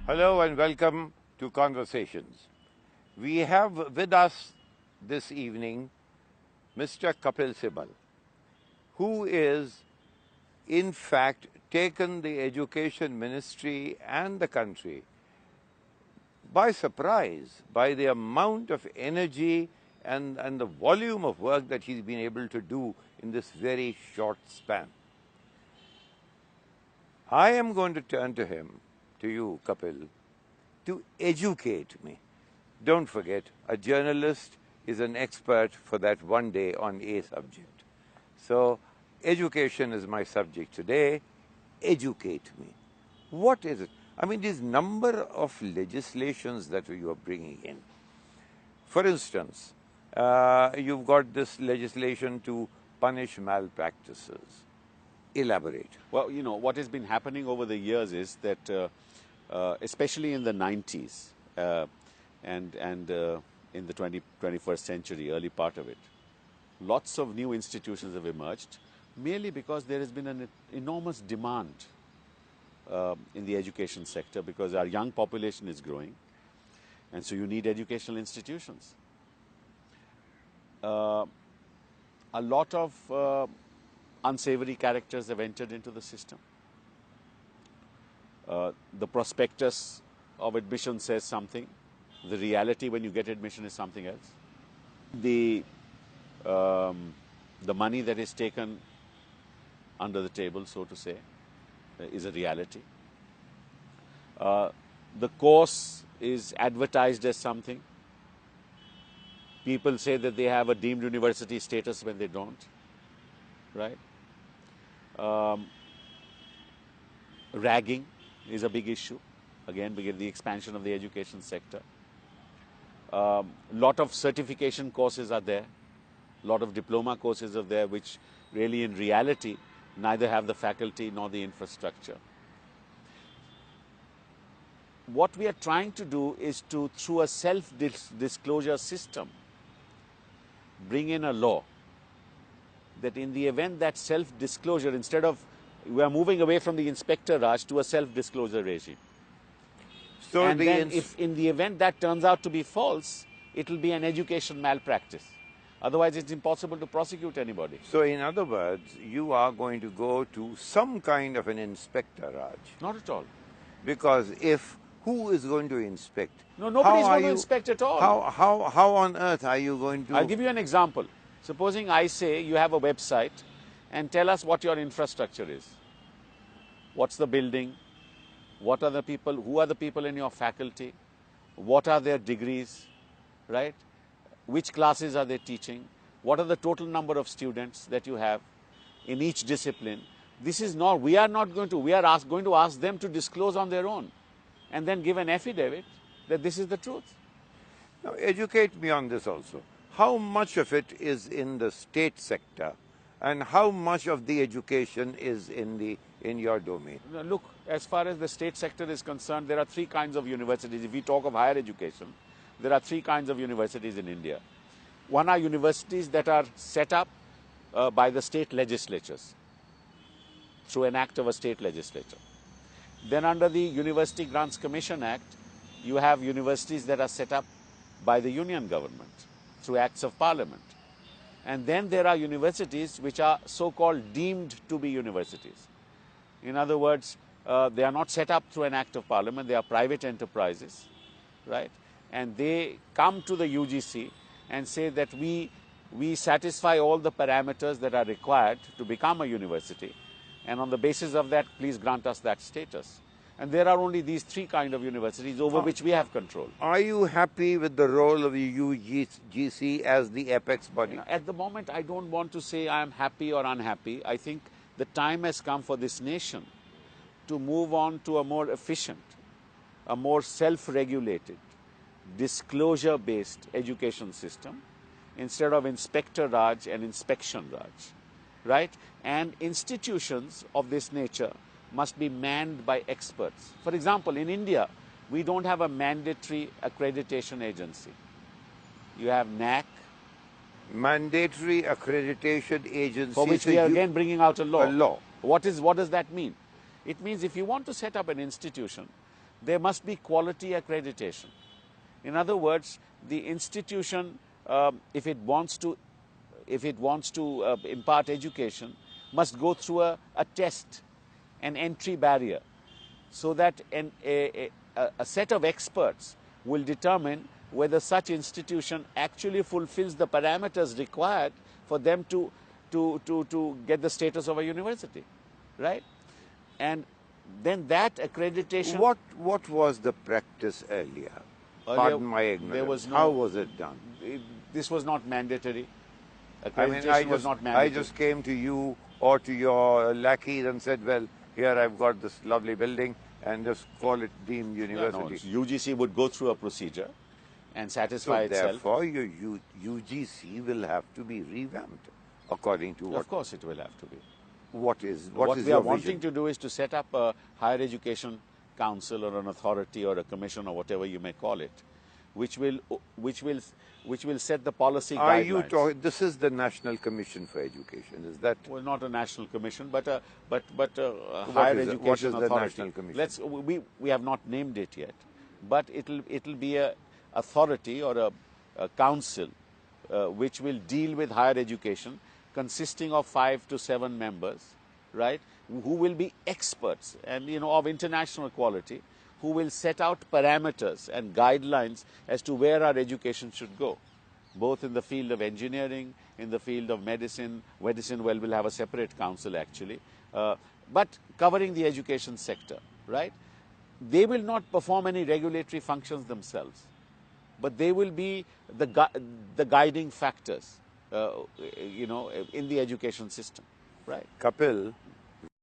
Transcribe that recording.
Hello and welcome to Conversations. We have with us this evening Mr. Kapil Sibal, who is in fact taken the education ministry and the country by surprise by the amount of energy and the volume of work that he's been able to do in this very short span. I am going to turn to him, to you, Kapil, to educate me. Don't forget, a journalist is an expert for that one day on a subject. So, education is my subject today. Educate me. What is it? I mean, these number of legislations that you are bringing in. For instance, you've got this legislation to punish malpractices. Elaborate. Well, you know, what has been happening over the years is that, especially in the 90s and in the 21st century, early part of it, lots of new institutions have emerged, merely because there has been an enormous demand in the education sector, because our young population is growing, and so you need educational institutions. A lot of unsavory characters have entered into the system. The prospectus of admission says something. The reality when you get admission is something else. The money that is taken under the table, so to say, is a reality. The course is advertised as something. People say that they have a deemed university status when they don't, right? Ragging is a big issue. Again, we get the expansion of the education sector. Lot of certification courses are there. Lot of diploma courses are there, which really in reality neither have the faculty nor the infrastructure. What we are trying to do is to, through a self-disclosure system, bring in a law that in the event that self-disclosure, instead of, we are moving away from the inspector Raj to a self-disclosure regime. So and then if in the event that turns out to be false, it will be an education malpractice. Otherwise, it's impossible to prosecute anybody. So in other words, you are going to go to some kind of an inspector, Raj. Not at all. Because who is going to inspect? No, nobody is going to inspect at all. How on earth are you going to? I'll give you an example. Supposing I say you have a website and tell us what your infrastructure is. What's the building? What are the people? Who are the people in your faculty? What are their degrees? Right? Which classes are they teaching? What are the total number of students that you have in each discipline? This is not, we are going to ask them to disclose on their own and then give an affidavit that this is the truth. Now, educate me on this also. How much of it is in the state sector and how much of the education is in your domain? Look, as far as the state sector is concerned, there are three kinds of universities. If we talk of higher education, there are three kinds of universities in India. One are universities that are set up by the state legislatures through an act of a state legislature. Then under the University Grants Commission Act, you have universities that are set up by the union government through acts of parliament. And then there are universities which are so-called deemed to be universities. In other words, they are not set up through an act of parliament, they are private enterprises, right? And they come to the UGC and say that we satisfy all the parameters that are required to become a university, and on the basis of that, please grant us that status. And there are only these three kinds of universities over which we have control. Are you happy with the role of the UGC as the apex body? At the moment, I don't want to say I am happy or unhappy. I think the time has come for this nation to move on to a more efficient, a more self-regulated, disclosure-based education system instead of Inspector Raj and Inspection Raj, right? And institutions of this nature must be manned by experts. For example, in India, we don't have a mandatory accreditation agency. You have NAC. Mandatory accreditation agency. For which we are again bringing out a law. A law. What does that mean? It means if you want to set up an institution, there must be quality accreditation. In other words, the institution, if it wants to impart education, must go through a test, an entry barrier, so that a set of experts will determine whether such institution actually fulfills the parameters required for them to get the status of a university, right? And then that accreditation. What was the practice earlier? Pardon my ignorance. There was How was it done? This was not mandatory. Accreditation was not mandatory. I just came to you or to your lackeys and said, well, here I've got this lovely building, and just call it deemed university. No, UGC would go through a procedure and satisfy itself. Therefore, your UGC will have to be revamped according to what? Of course it will have to be. What is we are wanting to do is to set up a higher education council or an authority or a commission or whatever you may call it, which will set the policy guidelines. Are you talking? This is the National Commission for Education. Is that? Well, not a national commission, but a higher education authority. The National Commission? We have not named it yet, but it'll be a authority or a council which will deal with higher education, consisting of 5 to 7 members, right, who will be experts and of international quality, who will set out parameters and guidelines as to where our education should go, both in the field of engineering, in the field of medicine. Medicine, well, will have a separate council actually, but covering the education sector, right? They will not perform any regulatory functions themselves, but they will be the guiding factors, in the education system, right? Kapil,